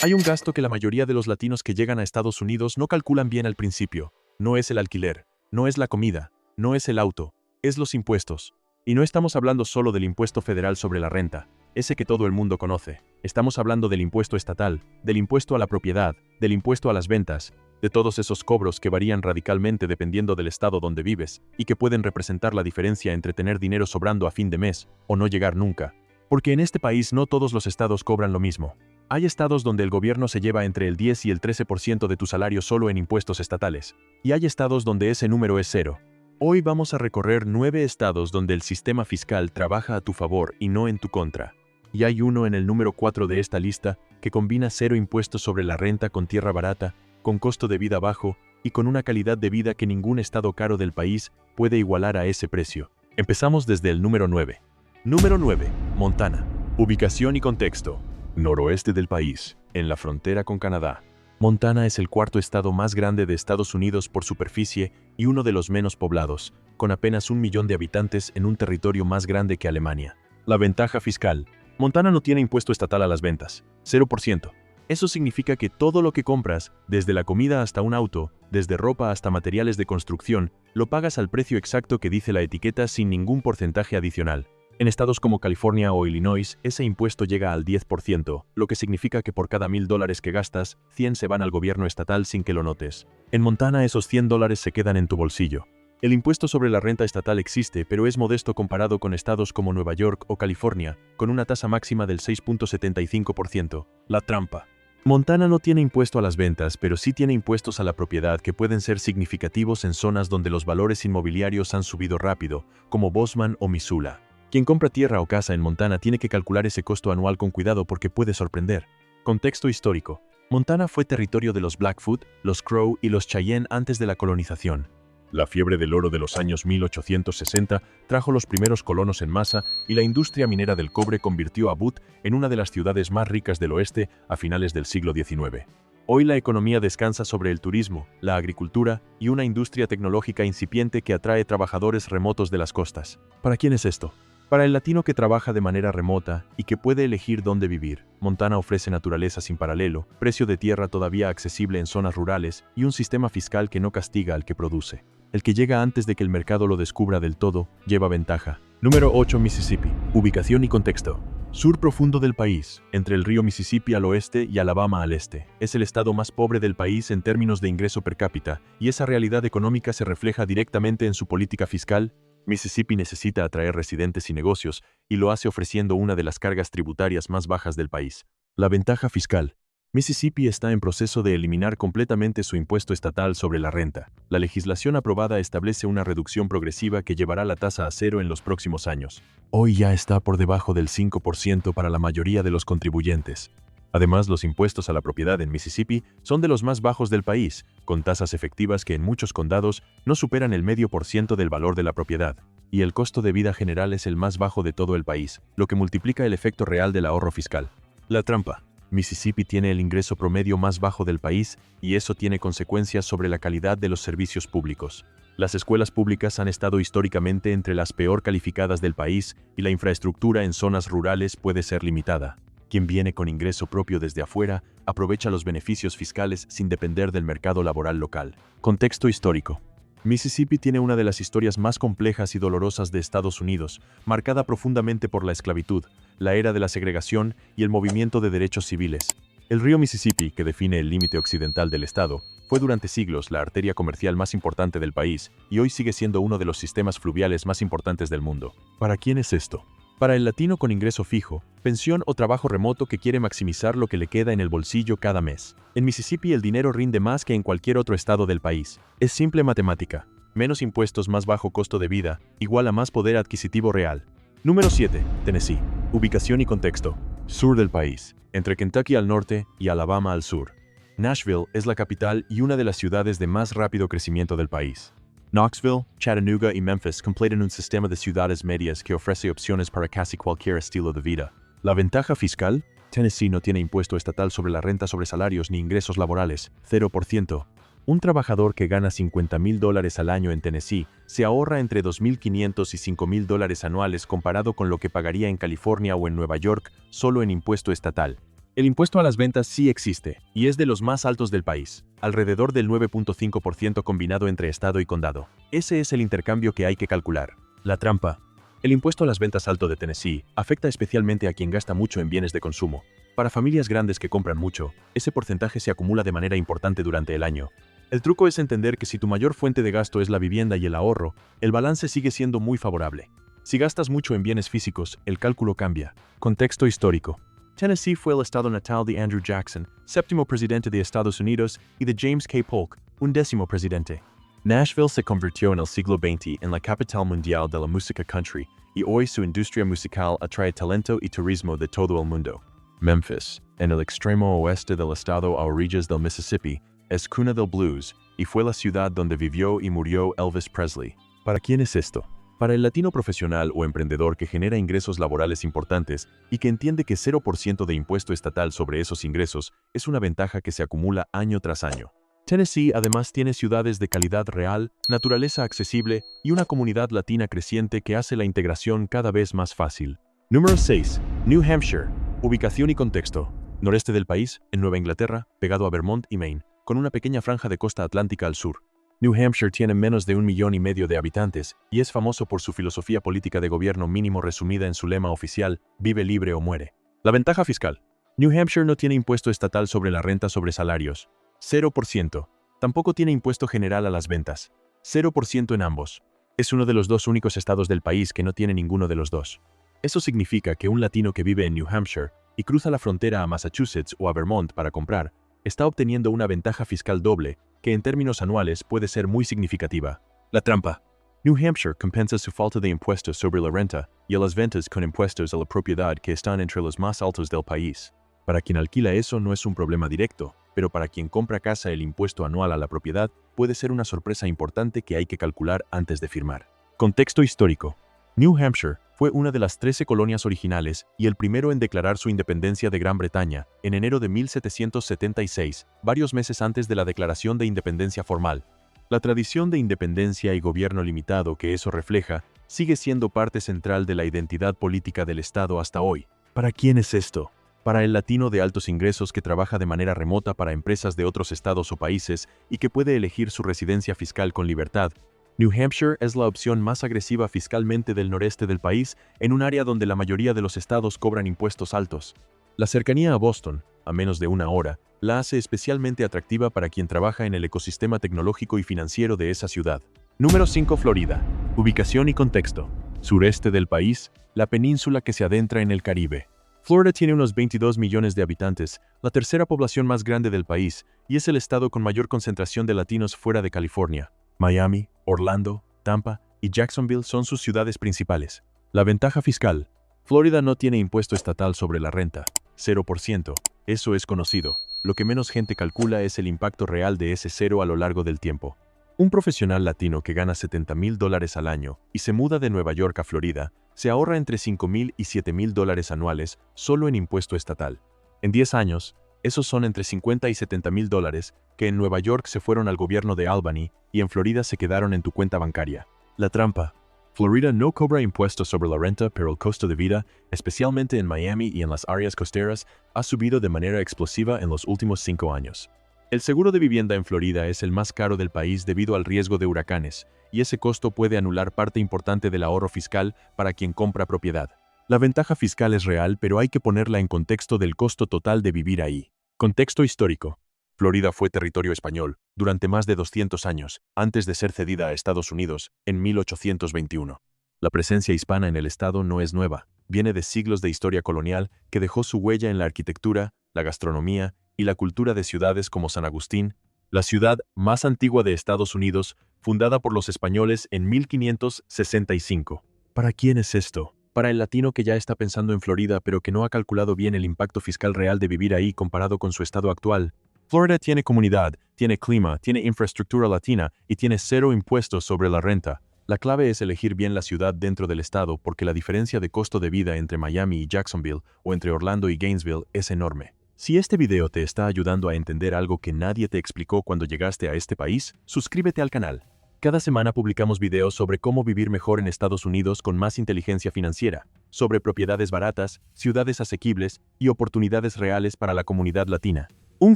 Hay un gasto que la mayoría de los latinos que llegan a Estados Unidos no calculan bien al principio. No es el alquiler, no es la comida, no es el auto, es los impuestos. Y no estamos hablando solo del impuesto federal sobre la renta, ese que todo el mundo conoce. Estamos hablando del impuesto estatal, del impuesto a la propiedad, del impuesto a las ventas, de todos esos cobros que varían radicalmente dependiendo del estado donde vives y que pueden representar la diferencia entre tener dinero sobrando a fin de mes o no llegar nunca. Porque en este país no todos los estados cobran lo mismo. Hay estados donde el gobierno se lleva entre el 10 y el 13% de tu salario solo en impuestos estatales. Y hay estados donde ese número es cero. Hoy vamos a recorrer 9 estados donde el sistema fiscal trabaja a tu favor y no en tu contra. Y hay uno en el número 4 de esta lista que combina cero impuestos sobre la renta con tierra barata, con costo de vida bajo y con una calidad de vida que ningún estado caro del país puede igualar a ese precio. Empezamos desde el número 9. Número 9. Montana. Ubicación y contexto. Noroeste del país, en la frontera con Canadá. Montana es el cuarto estado más grande de Estados Unidos por superficie y uno de los menos poblados, con apenas 1 millón de habitantes en un territorio más grande que Alemania. La ventaja fiscal. Montana no tiene impuesto estatal a las ventas, 0%. Eso significa que todo lo que compras, desde la comida hasta un auto, desde ropa hasta materiales de construcción, lo pagas al precio exacto que dice la etiqueta sin ningún porcentaje adicional. En estados como California o Illinois, ese impuesto llega al 10%, lo que significa que por cada $1,000 que gastas, 100 se van al gobierno estatal sin que lo notes. En Montana esos $100 se quedan en tu bolsillo. El impuesto sobre la renta estatal existe, pero es modesto comparado con estados como Nueva York o California, con una tasa máxima del 6.75%. La trampa. Montana no tiene impuesto a las ventas, pero sí tiene impuestos a la propiedad que pueden ser significativos en zonas donde los valores inmobiliarios han subido rápido, como Bozeman o Missoula. Quien compra tierra o casa en Montana tiene que calcular ese costo anual con cuidado porque puede sorprender. Contexto histórico. Montana fue territorio de los Blackfoot, los Crow y los Cheyenne antes de la colonización. La fiebre del oro de los años 1860 trajo los primeros colonos en masa y la industria minera del cobre convirtió a Butte en una de las ciudades más ricas del oeste a finales del siglo XIX. Hoy la economía descansa sobre el turismo, la agricultura y una industria tecnológica incipiente que atrae trabajadores remotos de las costas. ¿Para quién es esto? Para el latino que trabaja de manera remota y que puede elegir dónde vivir, Montana ofrece naturaleza sin paralelo, precio de tierra todavía accesible en zonas rurales y un sistema fiscal que no castiga al que produce. El que llega antes de que el mercado lo descubra del todo, lleva ventaja. Número 8. Mississippi. Ubicación y contexto. Sur profundo del país, entre el río Mississippi al oeste y Alabama al este. Es el estado más pobre del país en términos de ingreso per cápita, y esa realidad económica se refleja directamente en su política fiscal. Mississippi necesita atraer residentes y negocios, y lo hace ofreciendo una de las cargas tributarias más bajas del país. La ventaja fiscal. Mississippi está en proceso de eliminar completamente su impuesto estatal sobre la renta. La legislación aprobada establece una reducción progresiva que llevará la tasa a cero en los próximos años. Hoy ya está por debajo del 5% para la mayoría de los contribuyentes. Además, los impuestos a la propiedad en Mississippi son de los más bajos del país, con tasas efectivas que en muchos condados no superan el 0,5% del valor de la propiedad. Y el costo de vida general es el más bajo de todo el país, lo que multiplica el efecto real del ahorro fiscal. La trampa. Mississippi tiene el ingreso promedio más bajo del país y eso tiene consecuencias sobre la calidad de los servicios públicos. Las escuelas públicas han estado históricamente entre las peor calificadas del país y la infraestructura en zonas rurales puede ser limitada. Quien viene con ingreso propio desde afuera aprovecha los beneficios fiscales sin depender del mercado laboral local. Contexto histórico. Mississippi tiene una de las historias más complejas y dolorosas de Estados Unidos, marcada profundamente por la esclavitud, la era de la segregación y el movimiento de derechos civiles. El río Mississippi, que define el límite occidental del estado, fue durante siglos la arteria comercial más importante del país y hoy sigue siendo uno de los sistemas fluviales más importantes del mundo. ¿Para quién es esto? Para el latino con ingreso fijo, pensión o trabajo remoto que quiere maximizar lo que le queda en el bolsillo cada mes. En Mississippi el dinero rinde más que en cualquier otro estado del país. Es simple matemática. Menos impuestos, más bajo costo de vida, igual a más poder adquisitivo real. Número 7. Tennessee. Ubicación y contexto. Sur del país, entre Kentucky al norte y Alabama al sur. Nashville es la capital y una de las ciudades de más rápido crecimiento del país. Knoxville, Chattanooga y Memphis completan un sistema de ciudades medias que ofrece opciones para casi cualquier estilo de vida. La ventaja fiscal. Tennessee no tiene impuesto estatal sobre la renta sobre salarios ni ingresos laborales, 0%. Un trabajador que gana $50,000 al año en Tennessee se ahorra entre $2,500 y $5,000 anuales comparado con lo que pagaría en California o en Nueva York solo en impuesto estatal. El impuesto a las ventas sí existe, y es de los más altos del país, alrededor del 9.5% combinado entre estado y condado. Ese es el intercambio que hay que calcular. La trampa. El impuesto a las ventas alto de Tennessee afecta especialmente a quien gasta mucho en bienes de consumo. Para familias grandes que compran mucho, ese porcentaje se acumula de manera importante durante el año. El truco es entender que si tu mayor fuente de gasto es la vivienda y el ahorro, el balance sigue siendo muy favorable. Si gastas mucho en bienes físicos, el cálculo cambia. Contexto histórico. Tennessee fue el estado natal de Andrew Jackson, séptimo presidente de Estados Unidos, y de James K. Polk, undécimo presidente. Nashville se convirtió en el siglo XX en la capital mundial de la música country, y hoy su industria musical atrae talento y turismo de todo el mundo. Memphis, en el extremo oeste del estado a orillas del Mississippi, es cuna del blues, y fue la ciudad donde vivió y murió Elvis Presley. ¿Para quién es esto? Para el latino profesional o emprendedor que genera ingresos laborales importantes y que entiende que 0% de impuesto estatal sobre esos ingresos es una ventaja que se acumula año tras año. Tennessee además tiene ciudades de calidad real, naturaleza accesible y una comunidad latina creciente que hace la integración cada vez más fácil. Número 6. New Hampshire. Ubicación y contexto. Noreste del país, en Nueva Inglaterra, pegado a Vermont y Maine, con una pequeña franja de costa atlántica al sur. New Hampshire tiene menos de 1,5 millones de habitantes y es famoso por su filosofía política de gobierno mínimo resumida en su lema oficial, vive libre o muere. La ventaja fiscal. New Hampshire no tiene impuesto estatal sobre la renta sobre salarios. 0%. Tampoco tiene impuesto general a las ventas. 0% en ambos. Es uno de los dos únicos estados del país que no tiene ninguno de los dos. Eso significa que un latino que vive en New Hampshire y cruza la frontera a Massachusetts o a Vermont para comprar, está obteniendo una ventaja fiscal doble que en términos anuales puede ser muy significativa. La trampa. New Hampshire compensa su falta de impuestos sobre la renta y a las ventas con impuestos a la propiedad que están entre los más altos del país. Para quien alquila eso no es un problema directo, pero para quien compra casa el impuesto anual a la propiedad puede ser una sorpresa importante que hay que calcular antes de firmar. Contexto histórico. New Hampshire fue una de las 13 colonias originales y el primero en declarar su independencia de Gran Bretaña en enero de 1776, varios meses antes de la declaración de independencia formal. La tradición de independencia y gobierno limitado que eso refleja sigue siendo parte central de la identidad política del Estado hasta hoy. ¿Para quién es esto? Para el latino de altos ingresos que trabaja de manera remota para empresas de otros estados o países y que puede elegir su residencia fiscal con libertad. New Hampshire es la opción más agresiva fiscalmente del noreste del país, en un área donde la mayoría de los estados cobran impuestos altos. La cercanía a Boston, a menos de una hora, la hace especialmente atractiva para quien trabaja en el ecosistema tecnológico y financiero de esa ciudad. Número 5. Florida. Ubicación y contexto. Sureste del país, la península que se adentra en el Caribe. Florida tiene unos 22 millones de habitantes, la tercera población más grande del país, y es el estado con mayor concentración de latinos fuera de California. Miami, Orlando, Tampa y Jacksonville son sus ciudades principales. La ventaja fiscal. Florida no tiene impuesto estatal sobre la renta. 0%. Eso es conocido. Lo que menos gente calcula es el impacto real de ese cero a lo largo del tiempo. Un profesional latino que gana $70,000 al año y se muda de Nueva York a Florida, se ahorra entre $5,000 y $7,000 anuales solo en impuesto estatal. En 10 años, esos son entre $50,000 y $70,000 que en Nueva York se fueron al gobierno de Albany y en Florida se quedaron en tu cuenta bancaria. La trampa. Florida no cobra impuestos sobre la renta, pero el costo de vida, especialmente en Miami y en las áreas costeras, ha subido de manera explosiva en los últimos 5 años. El seguro de vivienda en Florida es el más caro del país debido al riesgo de huracanes, y ese costo puede anular parte importante del ahorro fiscal para quien compra propiedad. La ventaja fiscal es real, pero hay que ponerla en contexto del costo total de vivir ahí. Contexto histórico. Florida fue territorio español durante más de 200 años, antes de ser cedida a Estados Unidos en 1821. La presencia hispana en el estado no es nueva, viene de siglos de historia colonial que dejó su huella en la arquitectura, la gastronomía y la cultura de ciudades como San Agustín, la ciudad más antigua de Estados Unidos, fundada por los españoles en 1565. ¿Para quién es esto? Para el latino que ya está pensando en Florida pero que no ha calculado bien el impacto fiscal real de vivir ahí comparado con su estado actual. Florida tiene comunidad, tiene clima, tiene infraestructura latina y tiene 0 impuestos sobre la renta. La clave es elegir bien la ciudad dentro del estado porque la diferencia de costo de vida entre Miami y Jacksonville o entre Orlando y Gainesville es enorme. Si este video te está ayudando a entender algo que nadie te explicó cuando llegaste a este país, suscríbete al canal. Cada semana publicamos videos sobre cómo vivir mejor en Estados Unidos con más inteligencia financiera, sobre propiedades baratas, ciudades asequibles y oportunidades reales para la comunidad latina. Un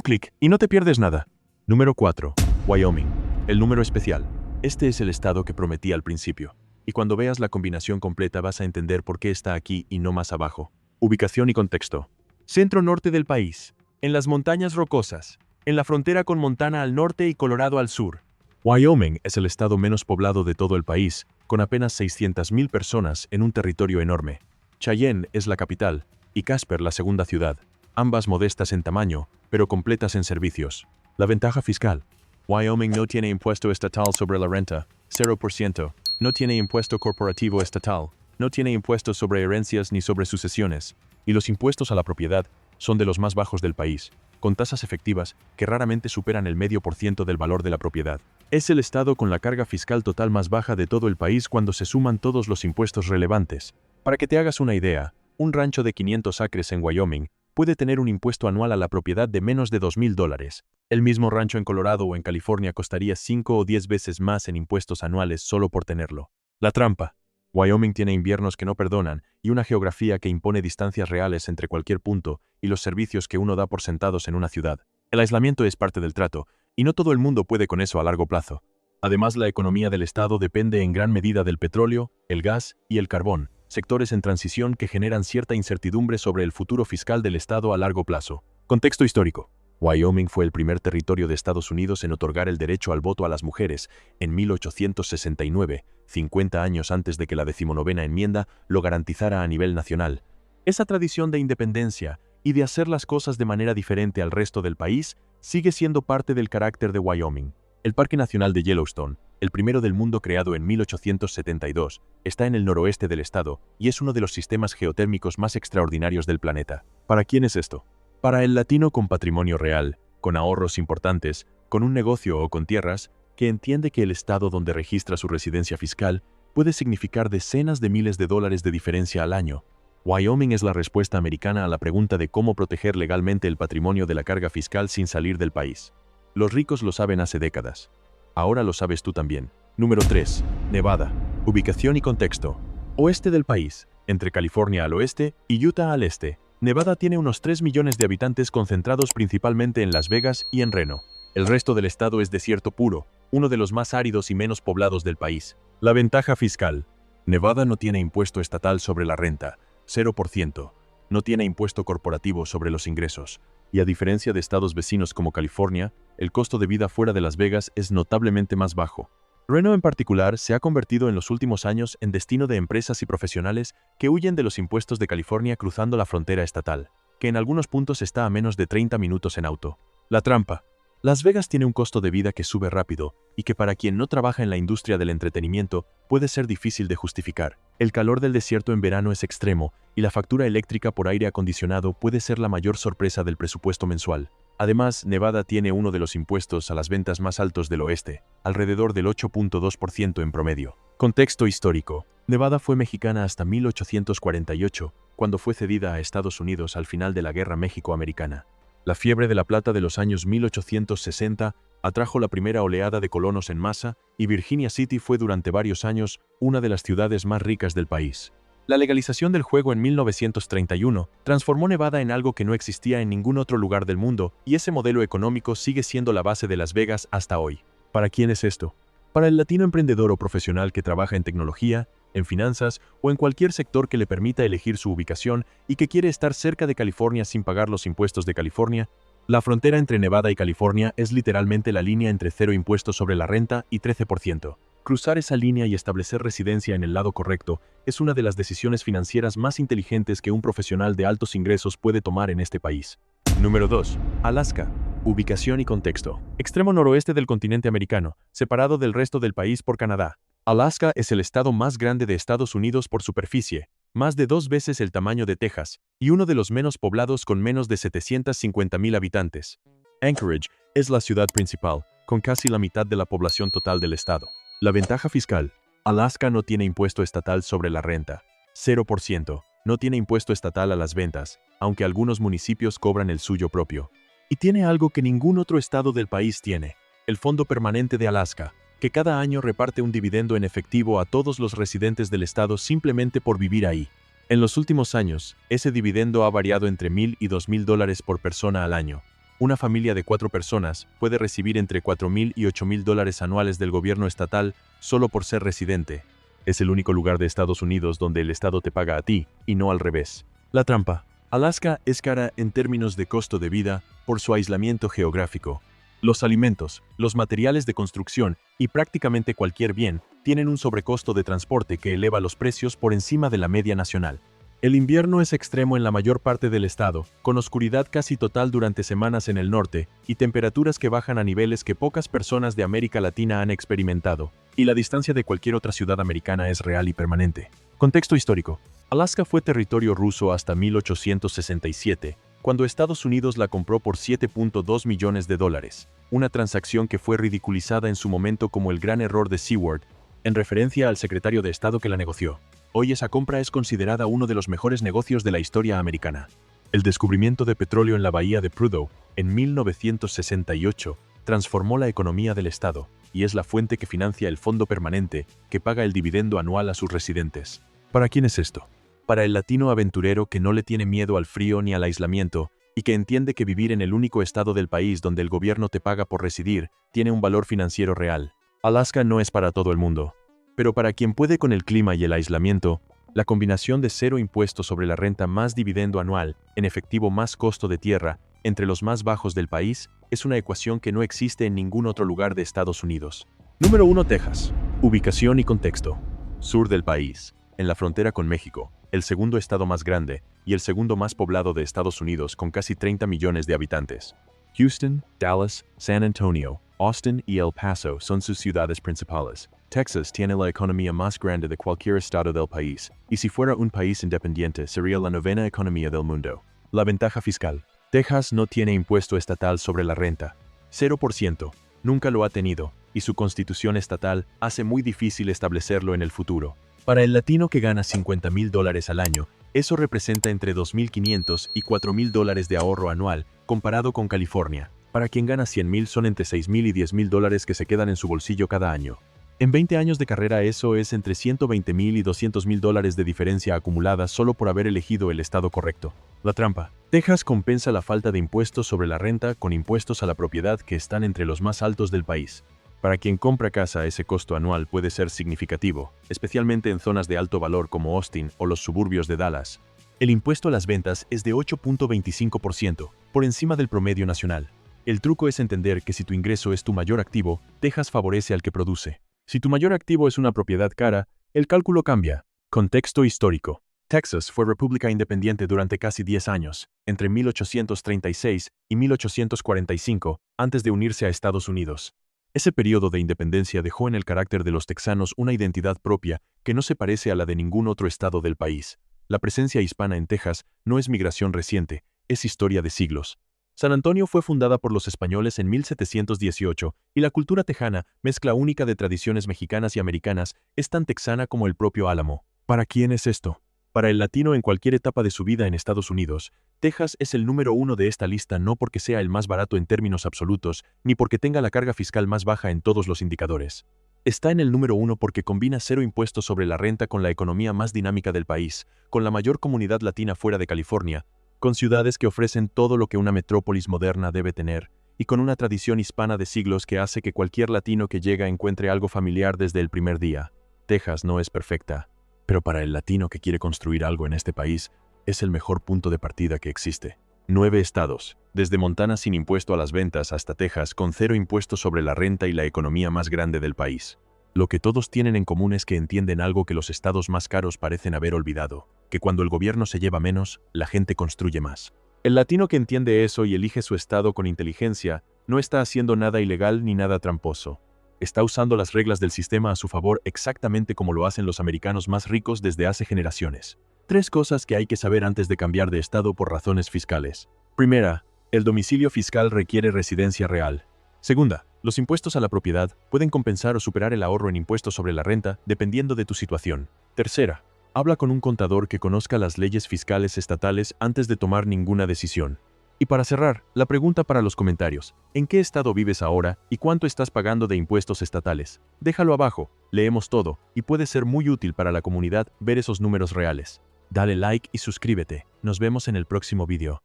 clic y no te pierdes nada. Número 4. Wyoming. El número especial. Este es el estado que prometí al principio. Y cuando veas la combinación completa vas a entender por qué está aquí y no más abajo. Ubicación y contexto. Centro norte del país. En las montañas rocosas. En la frontera con Montana al norte y Colorado al sur. Wyoming es el estado menos poblado de todo el país, con apenas 600,000 personas en un territorio enorme. Cheyenne es la capital, y Casper la segunda ciudad, ambas modestas en tamaño, pero completas en servicios. La ventaja fiscal. Wyoming no tiene impuesto estatal sobre la renta, 0%, no tiene impuesto corporativo estatal, no tiene impuestos sobre herencias ni sobre sucesiones, y los impuestos a la propiedad son de los más bajos del país, con tasas efectivas que raramente superan el 0,5% del valor de la propiedad. Es el estado con la carga fiscal total más baja de todo el país cuando se suman todos los impuestos relevantes. Para que te hagas una idea, un rancho de 500 acres en Wyoming puede tener un impuesto anual a la propiedad de menos de $2,000. El mismo rancho en Colorado o en California costaría 5 o 10 veces más en impuestos anuales solo por tenerlo. La trampa. Wyoming tiene inviernos que no perdonan y una geografía que impone distancias reales entre cualquier punto y los servicios que uno da por sentados en una ciudad. El aislamiento es parte del trato, y no todo el mundo puede con eso a largo plazo. Además, la economía del estado depende en gran medida del petróleo, el gas y el carbón, sectores en transición que generan cierta incertidumbre sobre el futuro fiscal del estado a largo plazo. Contexto histórico. Wyoming fue el primer territorio de Estados Unidos en otorgar el derecho al voto a las mujeres en 1869, 50 años antes de que la 19ª enmienda lo garantizara a nivel nacional. Esa tradición de independencia y de hacer las cosas de manera diferente al resto del país sigue siendo parte del carácter de Wyoming. El Parque Nacional de Yellowstone, el primero del mundo creado en 1872, está en el noroeste del estado y es uno de los sistemas geotérmicos más extraordinarios del planeta. ¿Para quién es esto? Para el latino con patrimonio real, con ahorros importantes, con un negocio o con tierras, que entiende que el estado donde registra su residencia fiscal puede significar decenas de miles de dólares de diferencia al año. Wyoming es la respuesta americana a la pregunta de cómo proteger legalmente el patrimonio de la carga fiscal sin salir del país. Los ricos lo saben hace décadas. Ahora lo sabes tú también. Número 3. Nevada. Ubicación y contexto. Oeste del país, entre California al oeste y Utah al este. Nevada tiene unos 3 millones de habitantes concentrados principalmente en Las Vegas y en Reno. El resto del estado es desierto puro, uno de los más áridos y menos poblados del país. La ventaja fiscal. Nevada no tiene impuesto estatal sobre la renta, 0%. No tiene impuesto corporativo sobre los ingresos. Y a diferencia de estados vecinos como California, el costo de vida fuera de Las Vegas es notablemente más bajo. Reno en particular se ha convertido en los últimos años en destino de empresas y profesionales que huyen de los impuestos de California cruzando la frontera estatal, que en algunos puntos está a menos de 30 minutos en auto. La trampa. Las Vegas tiene un costo de vida que sube rápido y que para quien no trabaja en la industria del entretenimiento puede ser difícil de justificar. El calor del desierto en verano es extremo y la factura eléctrica por aire acondicionado puede ser la mayor sorpresa del presupuesto mensual. Además, Nevada tiene uno de los impuestos a las ventas más altos del oeste, alrededor del 8.2% en promedio. Contexto histórico. Nevada fue mexicana hasta 1848, cuando fue cedida a Estados Unidos al final de la Guerra México-Americana. La fiebre de la plata de los años 1860 atrajo la primera oleada de colonos en masa y Virginia City fue durante varios años una de las ciudades más ricas del país. La legalización del juego en 1931 transformó Nevada en algo que no existía en ningún otro lugar del mundo y ese modelo económico sigue siendo la base de Las Vegas hasta hoy. ¿Para quién es esto? Para el latino emprendedor o profesional que trabaja en tecnología, en finanzas o en cualquier sector que le permita elegir su ubicación y que quiere estar cerca de California sin pagar los impuestos de California. La frontera entre Nevada y California es literalmente la línea entre 0 impuestos sobre la renta y 13%. Cruzar esa línea y establecer residencia en el lado correcto es una de las decisiones financieras más inteligentes que un profesional de altos ingresos puede tomar en este país. Número 2. Alaska. Ubicación y contexto. Extremo noroeste del continente americano, separado del resto del país por Canadá. Alaska es el estado más grande de Estados Unidos por superficie, más de 2 veces el tamaño de Texas, y uno de los menos poblados con menos de 750,000 habitantes. Anchorage es la ciudad principal, con casi la mitad de la población total del estado. La ventaja fiscal. Alaska no tiene impuesto estatal sobre la renta, 0%. No tiene impuesto estatal a las ventas, aunque algunos municipios cobran el suyo propio. Y tiene algo que ningún otro estado del país tiene, el Fondo Permanente de Alaska, que cada año reparte un dividendo en efectivo a todos los residentes del estado simplemente por vivir ahí. En los últimos años, ese dividendo ha variado entre $1,000 y $2,000 por persona al año. Una familia de 4 personas puede recibir entre $4,000 y $8,000 anuales del gobierno estatal solo por ser residente. Es el único lugar de Estados Unidos donde el estado te paga a ti, y no al revés. La trampa. Alaska es cara en términos de costo de vida por su aislamiento geográfico. Los alimentos, los materiales de construcción y prácticamente cualquier bien tienen un sobrecosto de transporte que eleva los precios por encima de la media nacional. El invierno es extremo en la mayor parte del estado, con oscuridad casi total durante semanas en el norte y temperaturas que bajan a niveles que pocas personas de América Latina han experimentado, y la distancia de cualquier otra ciudad americana es real y permanente. Contexto histórico. Alaska fue territorio ruso hasta 1867, cuando Estados Unidos la compró por $7.2 millones, una transacción que fue ridiculizada en su momento como el gran error de Seward, en referencia al secretario de Estado que la negoció. Hoy esa compra es considerada uno de los mejores negocios de la historia americana. El descubrimiento de petróleo en la bahía de Prudhoe, en 1968, transformó la economía del estado, y es la fuente que financia el fondo permanente, que paga el dividendo anual a sus residentes. ¿Para quién es esto? Para el latino aventurero que no le tiene miedo al frío ni al aislamiento, y que entiende que vivir en el único estado del país donde el gobierno te paga por residir, tiene un valor financiero real. Alaska no es para todo el mundo. Pero para quien puede con el clima y el aislamiento, la combinación de cero impuestos sobre la renta más dividendo anual, en efectivo más costo de tierra, entre los más bajos del país, es una ecuación que no existe en ningún otro lugar de Estados Unidos. Número 1. Texas. Ubicación y contexto. Sur del país, en la frontera con México, el segundo estado más grande y el segundo más poblado de Estados Unidos con casi 30 millones de habitantes. Houston, Dallas, San Antonio, Austin y El Paso son sus ciudades principales. Texas tiene la economía más grande de cualquier estado del país, y si fuera un país independiente sería la novena economía del mundo. La ventaja fiscal. Texas no tiene impuesto estatal sobre la renta. 0%. Nunca lo ha tenido, y su constitución estatal hace muy difícil establecerlo en el futuro. Para el latino que gana $50,000 al año, eso representa entre $2,500 y $4,000 de ahorro anual, comparado con California. Para quien gana $100,000 son entre $6,000 y $10,000 que se quedan en su bolsillo cada año. En 20 años de carrera eso es entre $120,000 y $200,000 de diferencia acumulada solo por haber elegido el estado correcto. La trampa. Texas compensa la falta de impuestos sobre la renta con impuestos a la propiedad que están entre los más altos del país. Para quien compra casa ese costo anual puede ser significativo, especialmente en zonas de alto valor como Austin o los suburbios de Dallas. El impuesto a las ventas es de 8.25%, por encima del promedio nacional. El truco es entender que si tu ingreso es tu mayor activo, Texas favorece al que produce. Si tu mayor activo es una propiedad cara, el cálculo cambia. Contexto histórico. Texas fue república independiente durante casi 10 años, entre 1836 y 1845, antes de unirse a Estados Unidos. Ese periodo de independencia dejó en el carácter de los texanos una identidad propia que no se parece a la de ningún otro estado del país. La presencia hispana en Texas no es migración reciente, es historia de siglos. San Antonio fue fundada por los españoles en 1718 y la cultura tejana, mezcla única de tradiciones mexicanas y americanas, es tan texana como el propio Álamo. ¿Para quién es esto? Para el latino en cualquier etapa de su vida en Estados Unidos, Texas es el número 1 de esta lista no porque sea el más barato en términos absolutos, ni porque tenga la carga fiscal más baja en todos los indicadores. Está en el número 1 porque combina cero impuestos sobre la renta con la economía más dinámica del país, con la mayor comunidad latina fuera de California, con ciudades que ofrecen todo lo que una metrópolis moderna debe tener, y con una tradición hispana de siglos que hace que cualquier latino que llega encuentre algo familiar desde el primer día. Texas no es perfecta, pero para el latino que quiere construir algo en este país, es el mejor punto de partida que existe. 9 estados, desde Montana sin impuesto a las ventas hasta Texas con cero impuestos sobre la renta y la economía más grande del país. Lo que todos tienen en común es que entienden algo que los estados más caros parecen haber olvidado, que cuando el gobierno se lleva menos, la gente construye más. El latino que entiende eso y elige su estado con inteligencia, no está haciendo nada ilegal ni nada tramposo. Está usando las reglas del sistema a su favor exactamente como lo hacen los americanos más ricos desde hace generaciones. 3 cosas que hay que saber antes de cambiar de estado por razones fiscales. Primera, el domicilio fiscal requiere residencia real. Segunda, los impuestos a la propiedad pueden compensar o superar el ahorro en impuestos sobre la renta dependiendo de tu situación. Tercera, habla con un contador que conozca las leyes fiscales estatales antes de tomar ninguna decisión. Y para cerrar, la pregunta para los comentarios: ¿en qué estado vives ahora y cuánto estás pagando de impuestos estatales? Déjalo abajo, leemos todo, y puede ser muy útil para la comunidad ver esos números reales. Dale like y suscríbete. Nos vemos en el próximo video.